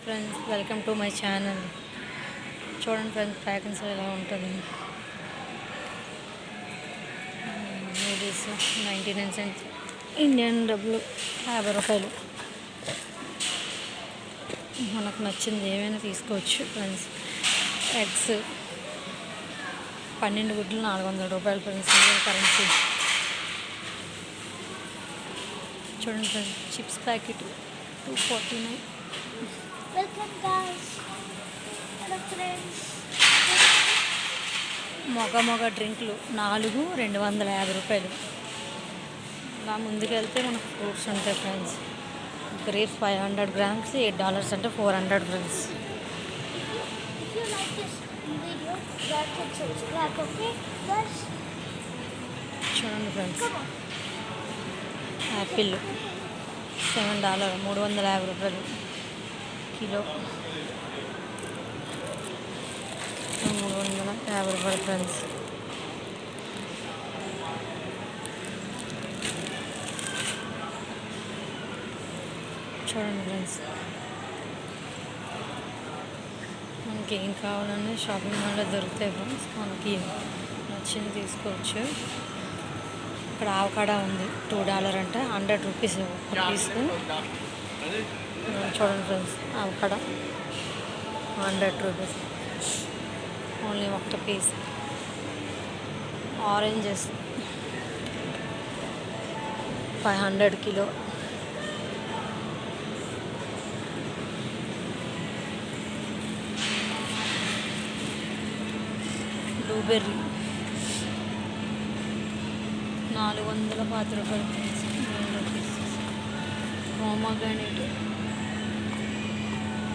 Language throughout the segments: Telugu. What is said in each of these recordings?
Friends, welcome to my channel. చూడండి ఫ్రెండ్స్, ప్యాకెట్స్ ఎలా ఉంటుంది. నూడిల్స్ 99 సెంట్స్, ఇండియన్ డబ్బులు 50 రూపాయలు. మనకు నచ్చింది ఏమైనా తీసుకోవచ్చు ఫ్రెండ్స్. ఎగ్స్ 12 గుడ్లు 400 రూపాయలు ఫ్రెండ్స్, ఇండియన్ కరెన్సీ. చూడండి friends, chips packet 249. Welcome guys. Hello friends. మొగ డ్రింకులు 4 250 రూపాయలు. ఇలా ముందుకెళ్తే మనకు ఫ్రూట్స్ ఉంటాయి ఫ్రెండ్స్. గ్రేప్స్ 500 grams $8 అంటే 400 friends. If you like this video, like and subscribe, okay guys? చూడండి ఫ్రెండ్స్, Come on. యాపిల్ $7 350 రూపాయలు కిలో. 350 రూపాయలు ఫ్రెండ్స్. చూడండి ఫ్రెండ్స్, మనకి ఏం కావాలన్నా షాపింగ్ మాల్లో దొరుకుతాయి ఫ్రెండ్స్. మనకి నచ్చింది తీసుకోవచ్చు. ఇక్కడ ఆవకాడా ఉంది $2 అంటే 100 రూపీస్ ఒక పీస్కు. చూడండి ఫ్రెండ్స్, ఆవకాడా 100 రూపీస్ ఓన్లీ ఒక్క పీస్. Oranges 500 kilo. బ్లూబెర్రీ 410 రూపాయలు ఫ్రెండ్స్, 9 రూపీస్.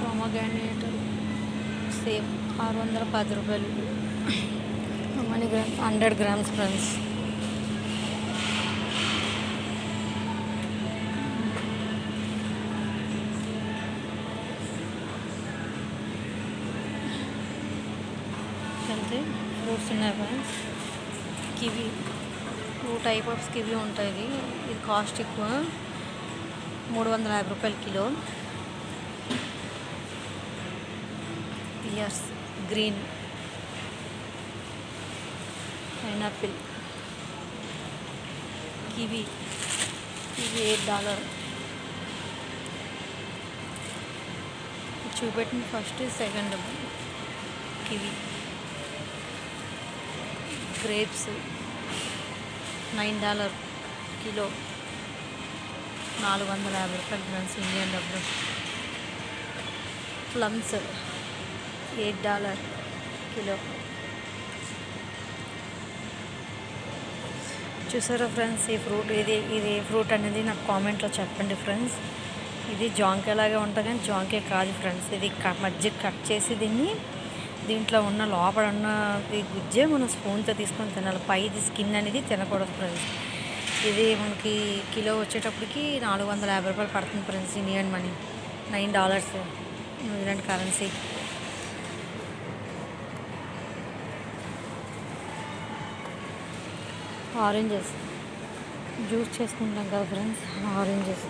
పోమగ్రానేట్ సేమ్ 610 రూపాయలు. 100 grams ఫ్రెండ్స్. అంతే ఫ్రూట్స్ ఉన్నాయి friends. Kiwi 2 type of kiwi ఉంటుంది. ఇది కాస్ట్ ఎక్కువ, 350 రూపాయలు kilo. Pears green. Pineapple. Kiwi $8. చూపెట్టింది first, second kiwi. Grapes $9 kilo, 450 రూపాయలు ఫ్రెండ్స్, ఇండియన్ డబ్బులు. Plums $8 kilo. చూసారా ఫ్రెండ్స్, ఈ ఫ్రూట్ ఇది ఫ్రూట్ అనేది నాకు కామెంట్లో చెప్పండి ఫ్రెండ్స్. ఇది జాంకాయలాగే ఉంటుంది కానీ జాంకాయ కాదు ఫ్రెండ్స్. ఇది మధ్య కట్ చేసి దీంట్లో ఉన్న లోపల ఉన్న గుజ్జే మనం స్పూన్తో తీసుకొని తినాలి. పైది స్కిన్ అనేది తినకూడదు ఫ్రెండ్స్. ఇది మనకి కిలో వచ్చేటప్పటికి 450 రూపాయలు పడుతుంది friends, Indian money $9 New Zealand currency. Oranges juice చేసుకుంటాం కదా ఫ్రెండ్స్, ఆరెంజెస్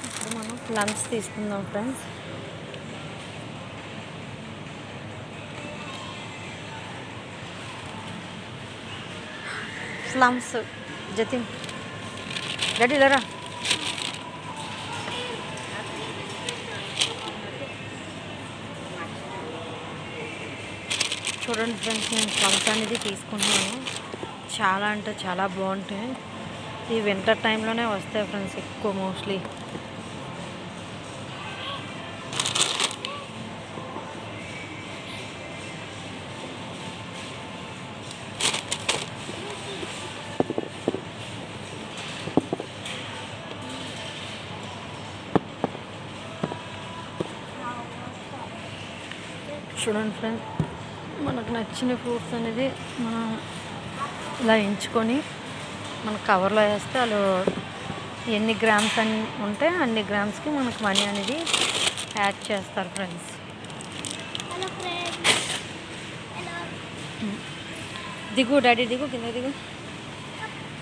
ఇప్పుడు మనం ప్లమ్స్ తీసుకుందాం ఫ్రెండ్స్. ప్లమ్స్ జతిన్ రెడీ లేరా. చూడండి ఫ్రెండ్స్, నేను ప్లమ్స్ అనేది తీసుకుంటున్నాను. చాలా అంటే చాలా బాగుంటాయి. ఈ వింటర్ టైంలోనే వస్తాయి ఫ్రెండ్స్ ఎక్కువ మోస్ట్లీ. చూడండి ఫ్రెండ్స్, మనకు నచ్చిన ఫ్రూట్స్ అనేది మనం ఇలా ఎంచుకొని మన కవర్లో వేస్తే వాళ్ళు ఎన్ని గ్రామ్స్ అని ఉంటే అన్ని గ్రామ్స్కి మనకు మనీ అనేది యాడ్ చేస్తారు ఫ్రెండ్స్. Hello friends. హలో. దిగు డాడీ, దిగు, కింద దిగు.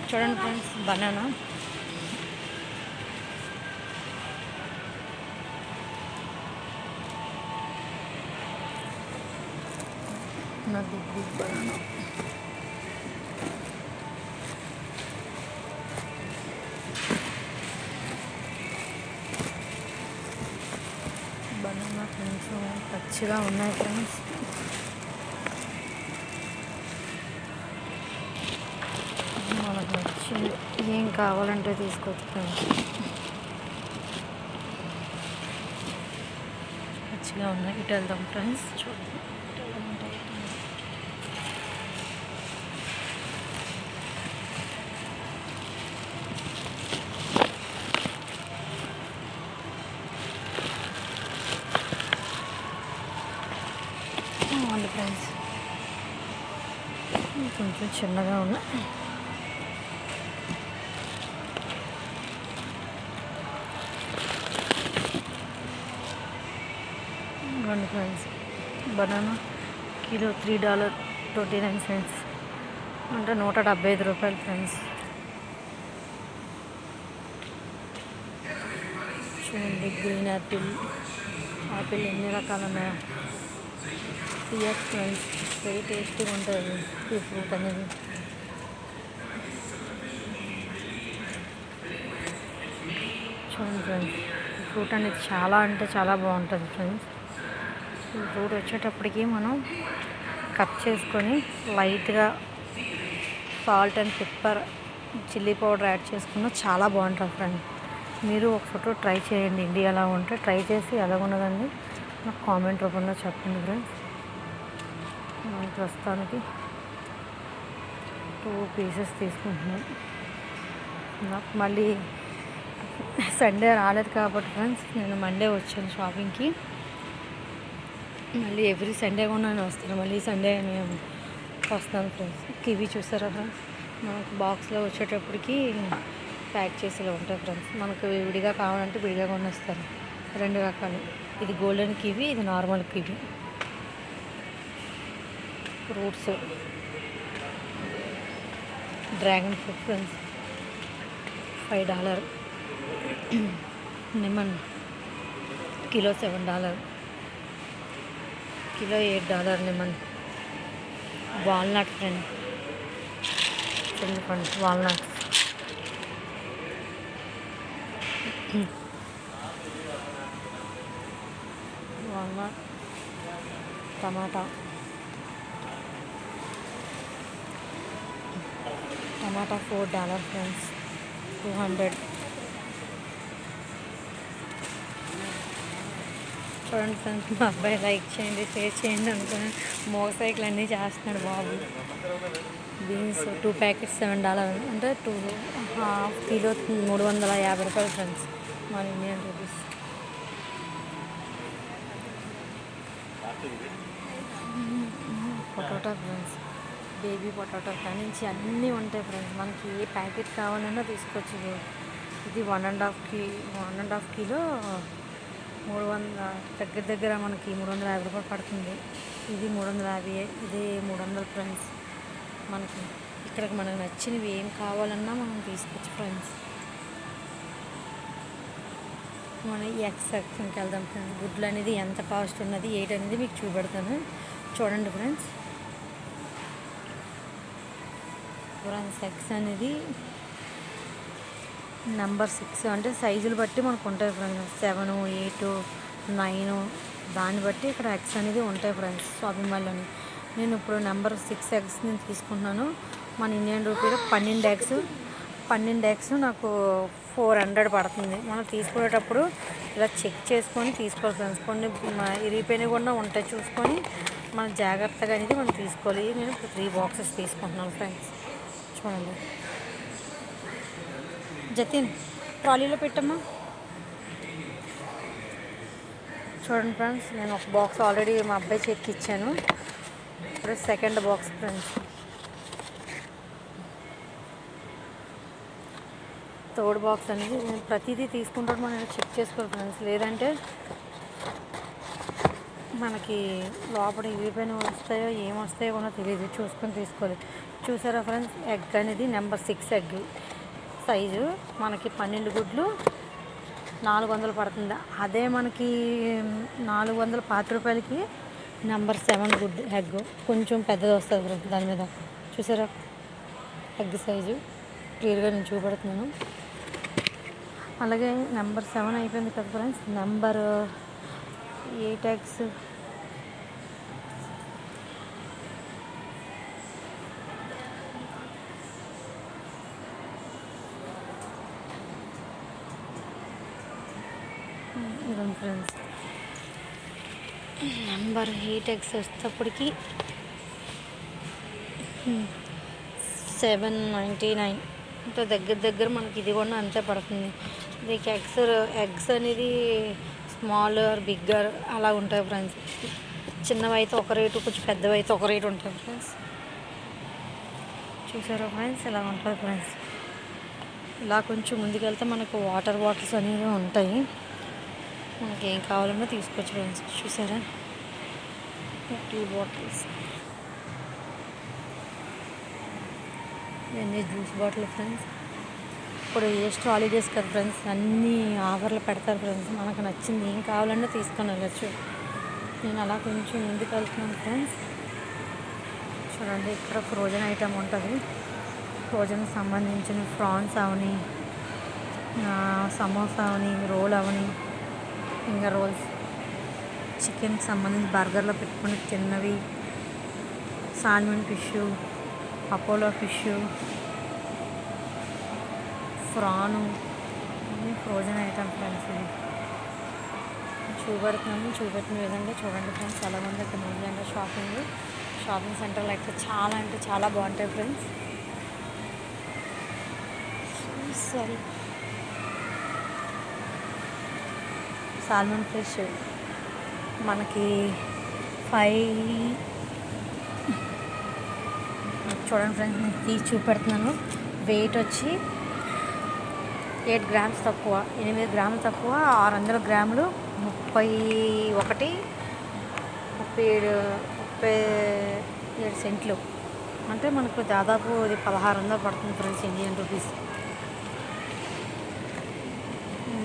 చూడండి ఫ్రెండ్స్, బనానా నా బిగ్ బనానా. బనానా కొంచెం పచ్చిగా ఉన్నాయి ఫ్రెండ్స్. మనకు నచ్చింది ఏం కావాలంటే తీసుకోవచ్చు ఫ్రెండ్స్. పచ్చిగా ఉన్నాయి. ఇటు వెళ్దాం ఫ్రెండ్స్. చూడండి ఇటు ఎలా ఉంటాయి. అవును ఫ్రెండ్స్, కొంచెం చిన్నగా ఉన్నాయి. ఇవ్వండి ఫ్రెండ్స్, బనానా కిలో $3.29, అంటే $175 ఫ్రెండ్స్. చూడండి గ్రీన్ యాపిల్ ఎన్ని రకాలు ఉన్నాయో. పియర్స్ ఫ్రెండ్స్, వెరీ టేస్టీగా ఉంటుంది ఈ ఫ్రూట్ అనేది. చూడండి ఫ్రెండ్స్, ఈ ఫ్రూట్ అనేది చాలా అంటే చాలా బాగుంటుంది ఫ్రెండ్స్. ఈ ఫ్రూట్ వచ్చేటప్పటికి మనం కట్ చేసుకొని లైట్గా salt and pepper, chilli powder add చేసుకున్నా చాలా బాగుంటుంది ఫ్రెండ్స్. మీరు ఒక ఫోటో ట్రై చేయండి. ఇండియాలో ఉంటే ట్రై చేసి ఎలా ఉన్నదండి నాకు కామెంట్ రూపంలో చెప్పండి ఫ్రెండ్స్. మనం ప్రస్తుతానికి 2 పీసెస్ తీసుకుంటున్నాం. నాకు మళ్ళీ సండే రాలేదు కాబట్టి ఫ్రెండ్స్, నేను మండే వచ్చాను షాపింగ్కి. మళ్ళీ ఎవ్రీ సండే కూడా నేను వస్తాను. మళ్ళీ సండే నేను వస్తాను ఫ్రెండ్స్. కివీ చూసారా ఫ్రెండ్స్, మనకు బాక్స్లో వచ్చేటప్పటికి ప్యాక్ చేసేలా ఉంటాయి ఫ్రెండ్స్. మనకు విడిగా కావాలంటే విడిగా కొనేస్తారు. 2 రకాలు, ఇది గోల్డెన్ కివీ, ఇది normal kiwi. Fruits, dragon fruit friends $5, lemon kilo $7, kilo $8 lemon. Walnut friend, friends walnuts. Walnut, tomato $4 friends, 200. చూడండి ఫ్రెండ్స్, మా అబ్బాయి లైక్ చేయండి, షేర్ చేయండి అనుకుని మోటార్ సైకిల్ అన్నీ చేస్తున్నాడు బాబు. బీన్స్ 2 ప్యాకెట్స్ $7, అంటే 2.5 కిలో $350 ఫ్రెండ్స్, మన Indian rupees. Potato friends, baby potato కానించి అన్నీ ఉంటాయి ఫ్రెండ్స్. మనకి ఏ ప్యాకెట్ కావాలన్నా తీసుకోవచ్చు. ఇది 1.5 కిలో 300, దగ్గర మనకి $350 పడుతుంది. ఇది 350, ఇది 300 ఫ్రెండ్స్. మనకి ఇక్కడికి మనకు నచ్చినవి ఏం కావాలన్నా మనం తీసుకోవచ్చు ఫ్రెండ్స్. మన ఎగ్ సెక్షన్కి వెళ్దాం ఫ్రెండ్స్. గుడ్లు అనేది ఎంత కాస్ట్ ఉన్నది ఏంటి అనేది మీకు చూపెడతాను. చూడండి ఫ్రెండ్స్. ఎగ్స్ అనేది నెంబర్ 6, అంటే సైజులు బట్టి మనకు ఉంటాయి ఫ్రెండ్స్. 7, 8, 9 దాన్ని బట్టి ఇక్కడ ఎగ్స్ అనేది ఉంటాయి ఫ్రెండ్స్ షాపింగ్ మాల్లోని. నేను ఇప్పుడు నెంబర్ 6 ఎగ్స్ నేను తీసుకుంటున్నాను. మన ఇండియన్ రూపీలో 12 ఎగ్స్ నాకు 400 పడుతుంది. మనం తీసుకునేటప్పుడు ఇలా చెక్ చేసుకొని తీసుకోవాలి ఫ్రెండ్స్. కొన్ని ఇరిగిపోయినవి కూడా ఉంటాయి, చూసుకొని మనం జాగ్రత్తగా అనేది మనం తీసుకోవాలి. నేను 3 బాక్సెస్ తీసుకుంటున్నాను ఫ్రెండ్స్. చూడండి జతిన్, ట్రాలీలో పెట్టమ్మా. చూడండి ఫ్రెండ్స్, నేను ఒక బాక్స్ ఆల్రెడీ మా అబ్బాయి చేతికి ఇచ్చాను. ఇప్పుడు second box friends. Third box అనేది నేను ప్రతిదీ తీసుకుంటాను. మనం చెక్ చేసుకోవాలి ఫ్రెండ్స్, లేదంటే మనకి లోపల ఇరిగిపోయిన వస్తాయో ఏమొస్తాయో కూడా తెలియదు, చూసుకొని తీసుకోవాలి. చూసారా ఫ్రెండ్స్, ఎగ్ అనేది నెంబర్ 6 ఎగ్ సైజు మనకి 12 గుడ్లు 400 పడుతుంది. అదే మనకి 420 రూపాయలకి నెంబర్ 7 గుడ్ ఎగ్ కొంచెం పెద్దది వస్తుంది ఫ్రెండ్స్. దాని మీద చూసారా ఎగ్ సైజు క్లియర్గా నేను చూపెడుతున్నాను. అలాగే నెంబర్ 7 అయిపోయింది కదా ఫ్రెండ్స్. నెంబర్ 8 ఎగ్స్ ఇదండి ఫ్రెండ్స్. నెంబర్ 8 ఎగ్స్ వచ్చేటప్పటికి 799. ఇంకా దగ్గర మనకి ఇది కూడా అంతే పడుతుంది. దీనికి ఎగ్స్ అనేది స్మాల్ ఆర్ బిగ్గర్ అలా ఉంటాయి ఫ్రెండ్స్. చిన్నవి అయితే ఒక రేటు, కొంచెం పెద్దవి అయితే ఒక రేటు ఉంటాయి ఫ్రెండ్స్. చూసారా ఫ్రెండ్స్, ఇలా ఉంటుంది ఫ్రెండ్స్. ఇలా కొంచెం ముందుకెళ్తే మనకు వాటర్ బాటిల్స్ అనేవి ఉంటాయి. మనకి ఏం కావాలన్నా తీసుకోవచ్చు ఫ్రెండ్స్. చూసారా 2 బాటిల్స్. ఇవన్నీ జ్యూస్ బాటిల్ ఫ్రెండ్స్. ఇప్పుడు జస్ట్ హాలిడేస్ కదా ఫ్రెండ్స్, అన్నీ ఆఫర్లు పెడతారు ఫ్రెండ్స్. మనకు నచ్చింది ఏం కావాలన్నా తీసుకొని వెళ్ళచ్చు. నేను అలా కొంచెం ముందుకు వెళ్తున్నాను ఫ్రెండ్స్. చూడండి, ఇక్కడ ఫ్రోజన్ ఐటమ్ ఉంటుంది. ఫ్రోజన్కి సంబంధించిన ప్రాన్స్ అవని, సమోసా అవని, రోల్ అవని, ఫింగర్ రోల్స్, చికెన్కి సంబంధించి బర్గర్లో పెట్టుకుని తిన్నవి, సాల్మన్ ఫిష్, అపోలో ఫిష్, ఫ్రాను, అన్నీ ఫ్రోజన్ ఐటమ్ ఫ్రెండ్స్. ఇది చూపెట్టిన విధంగా చూడండి ఫ్రెండ్స్. చాలామంది ఇక్కడ ముందు షాపింగ్ సెంటర్లో అయితే చాలా అంటే చాలా బాగుంటాయి ఫ్రెండ్స్. సరే, సాల్మన్ ఫిష్ మనకి 5 చూడండి ఫ్రెండ్స్, నేను తీసి చూపెడుతున్నాను. వెయిట్ వచ్చి 8 గ్రామ్స్ తక్కువ, 8 గ్రాములు తక్కువ, 600 గ్రాములు 37 సెంట్లు. అంటే మనకు దాదాపు ఇది 1600 పడుతుంది ఫ్రెండ్స్, ఇండియన్ రూపీస్.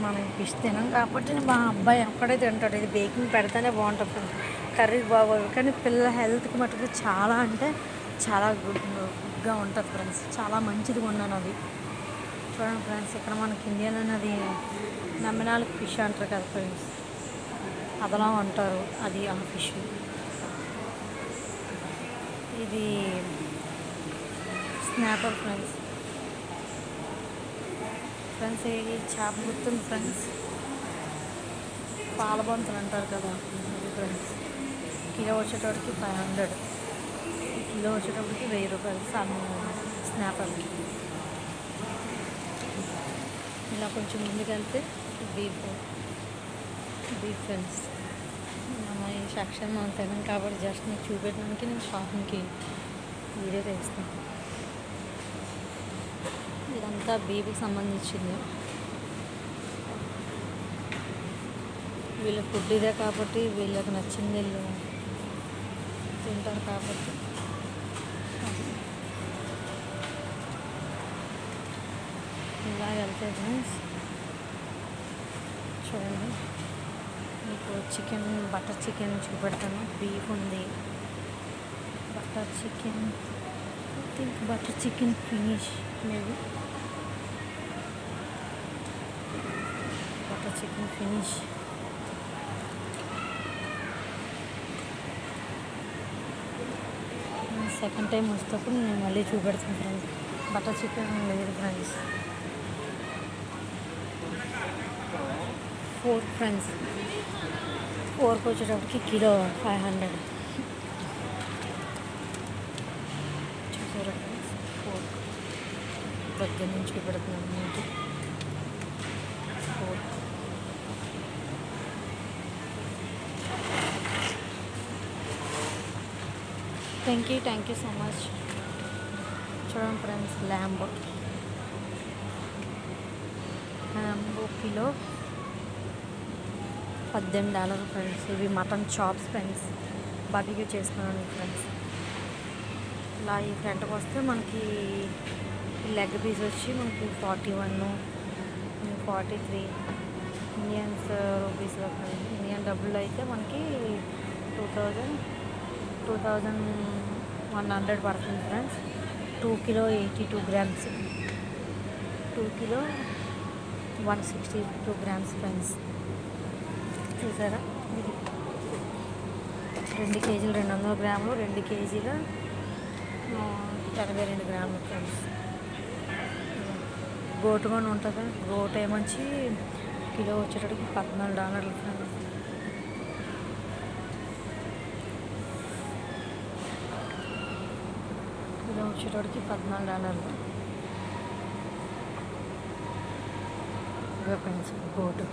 మనం ఫిష్ తినాం కాబట్టి మా అబ్బాయి ఒక్కడే తింటాడు. ఇది బేకింగ్ పెడితేనే బాగుంటుంది ఫ్రెండ్స్. కర్రీ బాగోదు, కానీ పిల్లల హెల్త్కి మటుకు చాలా అంటే చాలా గుడ్గా ఉంటుంది ఫ్రెండ్స్. చాలా మంచిదిగా ఉన్నాను అది. చూడండి ఫ్రెండ్స్, ఇక్కడ మనకి ఇండియన్ అనేది నమ్మినాలకు ఫిష్ అంటారు కదా ఫ్రెండ్స్, అదలా అంటారు. అది ఆ ఫిష్. ఇది స్నాపర్ ఫ్రెండ్స్. ఫ్రెండ్స్, ఇది చేప గుర్తుంది ఫ్రెండ్స్, పాలబంతులు అంటారు కదా అది ఫ్రెండ్స్. కిలో వచ్చేటప్పటికి 500, కిలో వచ్చేటప్పటికి 1000 రూపాయలు స్నాపర్కి. ఇలా కొంచెం ముందుకెళ్తే బీఫ్ ఫ్రెండ్స్. ఈ సెక్షన్ మనం తినాం కాబట్టి జస్ట్ నీకు చూపెట్టడానికి నేను షాపింగ్కి వీడియో తీస్తాను. ఇదంతా బీఫ్కి సంబంధించింది. వీళ్ళ ఫుడ్ ఇదే కాబట్టి వీళ్ళకి నచ్చింది వీళ్ళు తింటారు కాబట్టి. ఇలా వెళ్తే ఫ్రెండ్స్ చూడండి, మీకు చికెన్, బటర్ చికెన్ చూపెడతాను. బీఫ్ ఉంది, butter chicken, butter chicken finish లేదు, butter chicken finish. Second time వచ్చేటప్పుడు నేను మళ్ళీ చూపెడతాను ఫ్రెండ్స్. బటర్ చికెన్ లేదు ఫ్రెండ్స్. 4 ఫ్రెండ్స్, 4కి వచ్చేటప్పటికి కిలో 500. చూసారా ఫ్రెండ్స్, 4 దగ్గర నుంచి చూపెడుతున్నాను మీకు. 4 థ్యాంక్ యూ సో మచ్. చూడండి ఫ్రెండ్స్, ల్యాంబో కిలో $18 ఫ్రెండ్స్. ఇవి మటన్ చాప్స్ ఫ్రెండ్స్, బార్బిక్యూ చేసుకున్నాను ఫ్రెండ్స్. ఇలా ఈ ఫ్రంట్కి వస్తే మనకి లెగ్ పీస్ వచ్చి మనకి 41, 43 ఇండియన్స్ రూపీస్లో, ఇండియన్ డబ్బులు అయితే మనకి 2100 పడుతుంది friends. 2 kilo 82 grams, 2 kilo 162 grams friends. చూసారా, ఇది 2 కేజీలు 200 గ్రాములు, 2 కేజీల 82 గ్రాములు ఫ్రెండ్స్. గోటు కూడా ఉంటుంది. గోటు ఏమంచి కిలో వచ్చేటప్పటికి $14 ఫ్రెండ్స్. కిలో వచ్చేటప్పటికి $14 ఫ్రెండ్స్. గోటు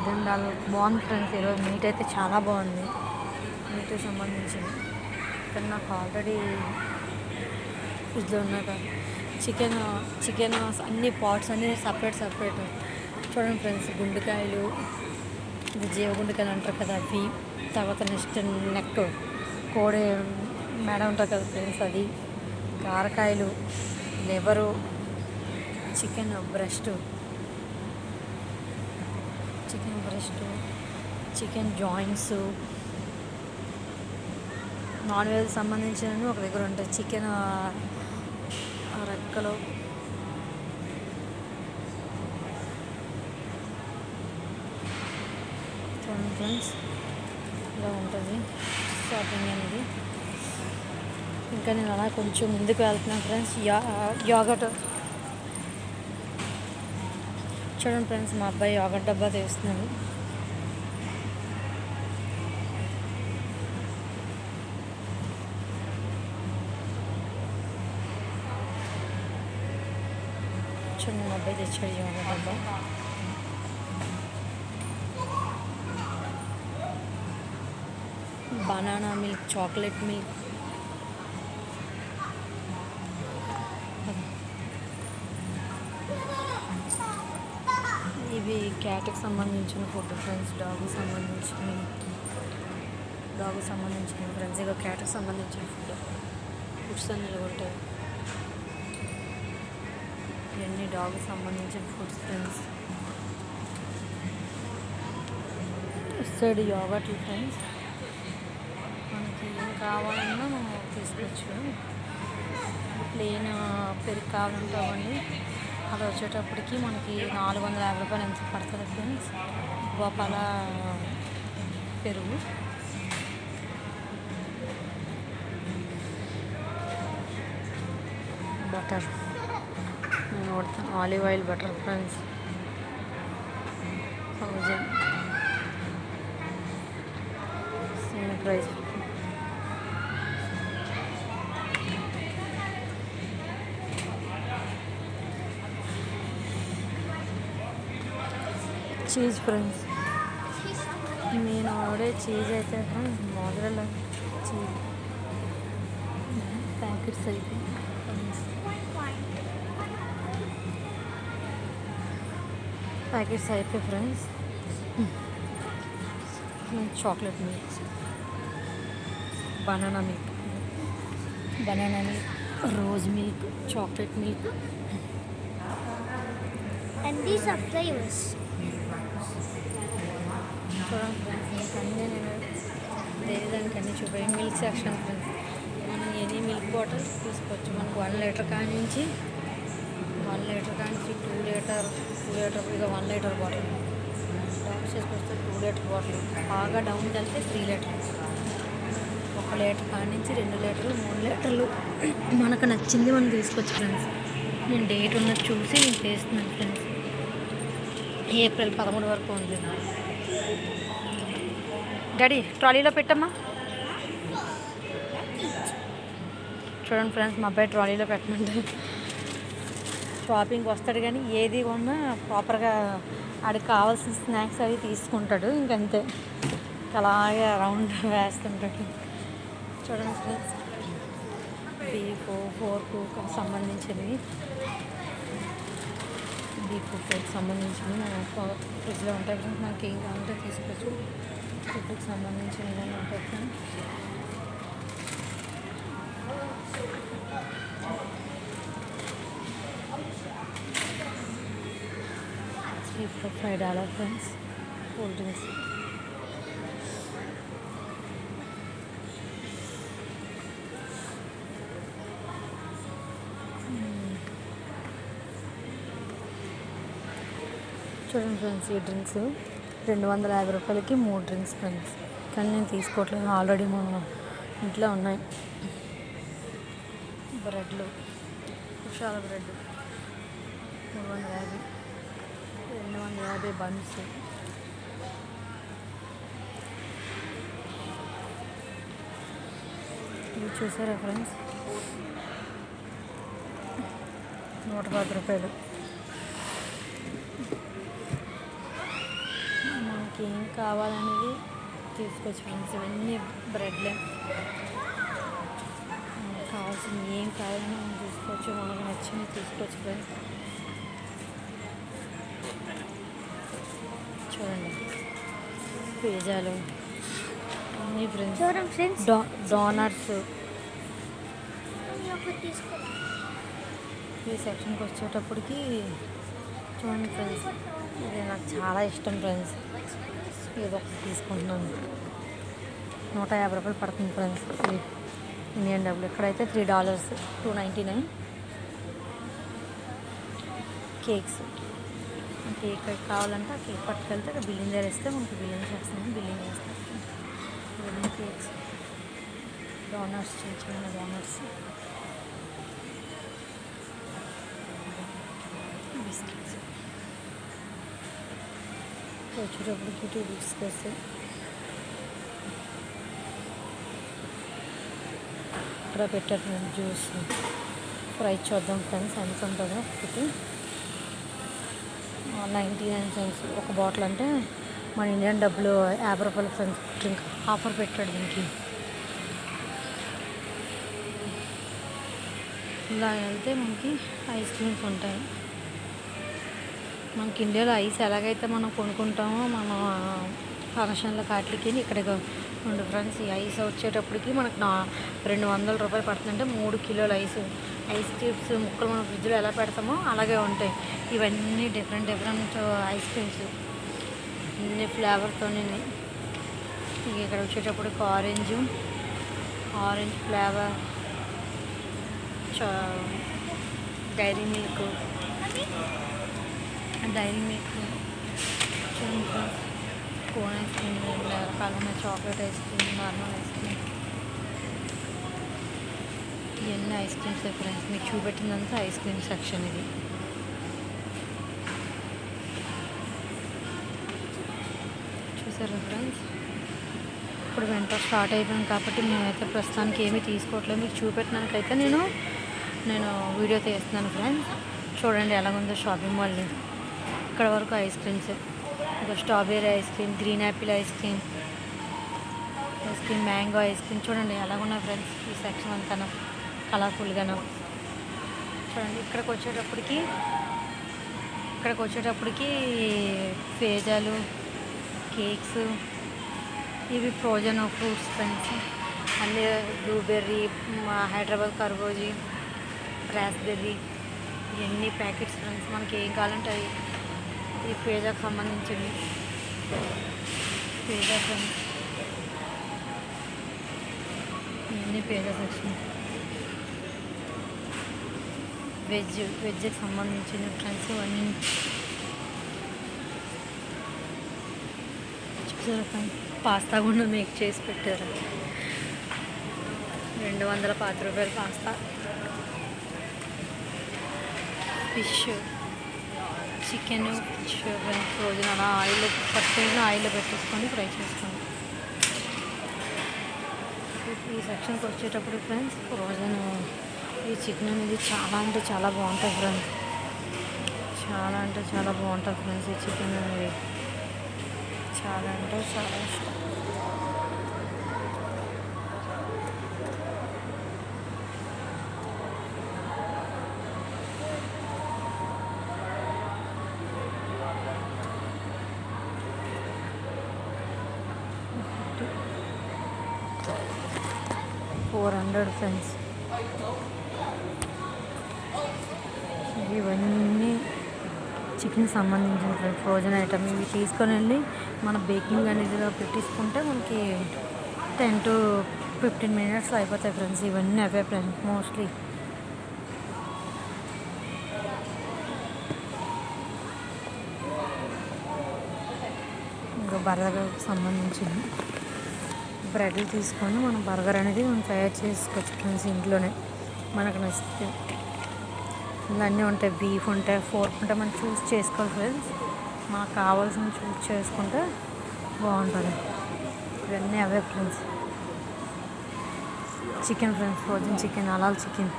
$18 బాగుంది ఫ్రెండ్స్. ఈరోజు మీట్ అయితే చాలా బాగుంది. మీట్కి సంబంధించింది కానీ నాకు ఆల్రెడీ ఫ్రిడ్జ్లో ఉన్నాయి కదా. చికెన్ అన్ని పార్ట్స్ అన్నీ సపరేట్ చూడండి ఫ్రెండ్స్. గుండెకాయలు, ఇది జీవగుండెకాయలు అంటారు కదా అవి. తర్వాత నెక్స్ట్ నెక్, కోడి మెడ ఉంటుంది కదా ఫ్రెండ్స్ అది. కారకాయలు, liver, chicken breast, chicken joints, non veg సంబంధించినవి ఒక దగ్గర ఉంటాయి. చికెన్ రెక్కలు, చూడండి ఫ్రెండ్స్ ఇలా ఉంటుంది షాపింగ్ అనేది. ఇంకా నేను అలా కొంచెం ముందుకు వెళ్తున్నాను ఫ్రెండ్స్. యోగట్ చూడండి ఫ్రెండ్స్, మా అబ్బాయి యోగట్ డబ్బా తీస్తున్నాడు. చూడండి, మా అబ్బాయి తెచ్చాడు యోగట్ డబ్బా. బనానా మిల్క్, చాక్లెట్ మిల్క్, ఇవి క్యాట్కి సంబంధించిన ఫుడ్ ఫ్రెండ్స్. డాగ్కి సంబంధించిన ఫ్రెండ్స్. ఇక క్యాట్కి సంబంధించిన ఫుడ్స్ అన్నీ ఉంటాయి. ఇవన్నీ డాగ్కి సంబంధించిన ఫుడ్స్ ఫ్రెండ్స్. సైడ్ యోగట్లు ఫ్రెండ్స్. మనకి ఏం కావాలన్నా మనం తీసుకోవచ్చు. ప్లెయిన్ పెరుగు కావాలంటే అవ్వండి. అది వచ్చేటప్పటికి మనకి $450 ఎంత పడుతుంది ఫ్రెండ్స్. గోపాల పెరుగు. బటర్ నేను వాడతాను, olive oil butter friends. 1000 same price. Cheese friends. నేను ఆవిడే చీజ్ అయితే ఫ్రెండ్స్ మొదలలో చీజ్ ప్యాకెట్స్ అయితే friends. Chocolate milk, banana milk, rose milk, chocolate milk. And these are flavors. చూడండి ఫ్రెండ్స్, మీకు అన్నీ నేను దానికన్నీ చూపాయి. Milk section friends. మనం ఎనీ మిల్క్ బాటిల్ తీసుకోవచ్చు. మనకు 1 లీటర్ కానించి 2 లీటర్ ఇక 1 లీటర్ బాటిల్ డౌన్ చేసుకొస్తే 2 లీటర్ బాటిల్. బాగా డౌన్ వెళ్తే 3 లీటర్. 1 లీటర్ కానించి 2 లీటర్లు, 3 లీటర్లు మనకు నచ్చింది మనం తీసుకోవచ్చు ఫ్రెండ్స్. నేను డేట్ ఉన్నది చూసి నేను చేస్తున్నాను ఫ్రెండ్స్. ఏప్రిల్ 13 వరకు ఉంది. డాడీ ట్రాలీలో పెట్టమ్మా. చూడండి ఫ్రెండ్స్, మా అబ్బాయి ట్రాలీలో పెట్టమంటే షాపింగ్కి వస్తాడు కానీ ఏది కొన్నా ప్రాపర్గా ఆడికి కావాల్సిన స్నాక్స్ అవి తీసుకుంటాడు. ఇంకంతే, అలాగే రౌండ్ వేస్తుంటాడు. చూడండి ఫ్రెండ్స్, బీఫ్ ఫోర్కు సంబంధించినవి, బీఫ్ ఫోర్క్ సంబంధించినవి ఫ్రిడ్జ్లో ఉంటాయి ఫ్రెండ్స్. మనకి ఏం కావాలంటే తీసుకోవచ్చు. ఫుడ్కి సంబంధించిన ఏదైనా ఉంటుంది ఫ్రెండ్స్. $5 ఫ్రెండ్స్. కూల్ డ్రింక్స్ చూడండి ఫ్రెండ్స్, ఈ డ్రింక్స్ $250కి 3 డ్రింక్స్ ఫ్రెండ్స్. కానీ నేను తీసుకోవట్లేదు, ఆల్రెడీ మా ఇంట్లో ఉన్నాయి. బ్రెడ్లు, కుషాల బ్రెడ్ 350, 250 బన్స్. ఇవి చూసారా ఫ్రెండ్స్, $110. మనకి ఏం కావాలనేది తీసుకోవచ్చు ఫ్రెండ్స్. ఇవన్నీ బ్రెడ్లే, మనకు కావాల్సింది ఏం కావాలని మనం తీసుకోవచ్చు, మనకు నచ్చినవి తీసుకోవచ్చు ఫ్రెండ్స్. చూడండి పిజ్జాలు అన్నీ ఫ్రెండ్స్. చూడండి ఫ్రెండ్స్, డోనట్స్. తీసుకో. ఈ సెక్షన్కి వచ్చేటప్పటికి చూడండి ఫ్రెండ్స్, ఇది నాకు చాలా ఇష్టం ఫ్రెండ్స్. ఏదో ఒకటి తీసుకుంటున్నాను. $150 పడుతుంది ఫ్రెండ్స్. ఇది ఇండియన్ డబ్బులు. ఇక్కడైతే $3, $2.99. కేక్స్, కేక్ కావాలంటే ఆ కేక్ పట్టుకెళ్తే అక్కడ బిల్లింగ్ దగ్గర ఇస్తే మనకి బిల్లింగ్ చేస్తాను, బిల్లింగ్ చేస్తాను. ఇవన్నీ కేక్స్, డోనట్స్, చిన్న చిన్న డోనట్స్, బిస్కెట్స్. వచ్చేటప్పటికి 2 బిస్కెట్స్. ఇక్కడ పెట్టారు జ్యూస్. ప్రైస్ చూద్దాం ఫ్రెండ్స్ ఎంత ఉంటుందో. ఒకటి 99 సెంట్స్ ఒక బాటిల్. అంటే మన ఇండియన్ డబ్బులు $50 ఫ్రెండ్స్. డ్రింక్ ఆఫర్ పెట్టాడు దీనికి. ఇలా వెళ్తే మనకి ఐస్ క్రీమ్స్ ఉంటాయి. మనకి ఇండియాలో ఐస్ ఎలాగైతే మనం కొనుక్కుంటామో మన ఫంక్షన్ల కాట్లకి ఇక్కడికి ఉండు ఫ్రెండ్స్. ఈ ఐస్ వచ్చేటప్పటికి మనకు $200 పడుతుందంటే 3 కిలోల ఐస్ క్రీమ్స్ ముక్కలు మనం ఫ్రిడ్జ్లో ఎలా పెడతామో అలాగే ఉంటాయి. ఇవన్నీ డిఫరెంట్ ఐస్ క్రీమ్స్, అన్ని ఫ్లేవర్తో. ఇక్కడ వచ్చేటప్పటికి orange flavour, dairy milk, cone ice cream, రకాలైన chocolate ice cream, normal ice cream, ఇవన్నీ ఐస్ క్రీమ్స్ ఫ్రెండ్స్. మీకు చూపెట్టిందంతా ఐస్ క్రీమ్ సెక్షన్. ఇది చూసారా ఫ్రెండ్స్. ఇప్పుడు వింటర్ స్టార్ట్ అయిపోయింది కాబట్టి మేమైతే ప్రస్తుతానికి ఏమీ తీసుకోవట్లేదు. మీకు చూపెట్టినాకైతే నేను వీడియో తీస్తున్నాను ఫ్రెండ్స్. చూడండి ఎలాగుందో షాపింగ్ మాల్. ఇక్కడ వరకు ఐస్ క్రీమ్స్. ఇంకా strawberry ice cream, green Apple ice cream, mango ice cream. చూడండి ఎలాగున్నాయి ఫ్రెండ్స్ ఈ సెక్షన్ అంతా కలర్ఫుల్గాను. చూడండి ఇక్కడికి వచ్చేటప్పటికి పిజ్జాలు, కేక్స్, ఇవి ఫ్రోజన్ ఫ్రూట్స్ ఫ్రెండ్స్. అన్నీ బ్లూబెర్రీ, హైదరాబాద్ కర్బూజీ, రాస్బెర్రీ, ఇవన్నీ ప్యాకెట్స్ ఫ్రెండ్స్. మనకి ఏం కావాలంటే అవి. ఈ పిజ్జాకి సంబంధించినవి పిజ్జా ఫ్రెండ్స్. ఇవన్నీ పిజ్జా సెక్షన్. వెజ్కి సంబంధించిన ఫ్రెండ్స్ ఇవన్నీ చూసారా ఫ్రెండ్స్. పాస్తా కూడా మేక్ చేసి పెట్టారు. $210 pasta. Fish, chicken, fish frozen అలా ఆయిల్లో పెట్టేసుకొని ఫ్రై చేసుకోండి. ఈ సెక్షన్కి వచ్చేటప్పుడు ఫ్రెండ్స్ ఫ్రోజన్ ఈ చికెన్ అనేది చాలా అంటే చాలా బాగుంటుంది ఫ్రెండ్స్. చాలా అంటే చాలా బాగుంటుంది ఫ్రెండ్స్. ఈ చికెన్ అనేది చాలా అంటే చాలా ఇష్టం. 400 ఫ్రెండ్స్. ఇవన్నీ చికెన్ సంబంధించిన ఫ్రోజన్ ఐటమ్. ఇవి తీసుకొని వెళ్ళి మన బేకింగ్ అనేది పెట్టించుకుంటే మనకి 10 to 15 minutes అయిపోతాయి ఫ్రెండ్స్. ఇవన్నీ అవే ఫ్రెండ్స్ మోస్ట్లీ. ఇంకా బర్గర్కి సంబంధించింది బ్రెడ్లు తీసుకొని మనం బర్గర్ అనేది మనం తయారు చేసుకోవచ్చు ఫ్రెండ్స్ ఇంట్లోనే మనకు నచ్చితే. ఇవన్నీ ఉంటాయి, బీఫ్ ఉంటాయి, ఫోర్క్ ఉంటాయి, మనం చూస్ చేసుకోవాలి ఫ్రెండ్స్. మనకు కావాల్సిన చూస్ చేసుకుంటే బాగుంటుంది. ఇవన్నీ అవే friends. Chicken friends, frozen chicken, హలాల్ చికెన్.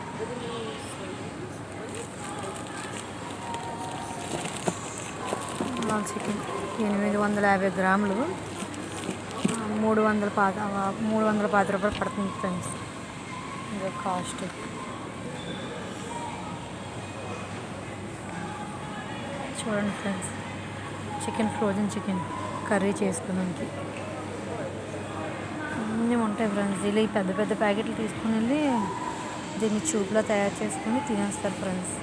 హలాల్ చికెన్ 850 గ్రాములు 310 రూపాయలు పడుతుంది ఫ్రెండ్స్. ఇంకా కాస్ట్. చూడండి friends, chicken, frozen chicken curry చేసుకోవడానికి అన్నీ ఉంటాయి ఫ్రెండ్స్. ఇలా పెద్ద పెద్ద ప్యాకెట్లు తీసుకుని వెళ్ళి దీన్ని చూపులా తయారు చేసుకొని తినేస్తారు ఫ్రెండ్స్.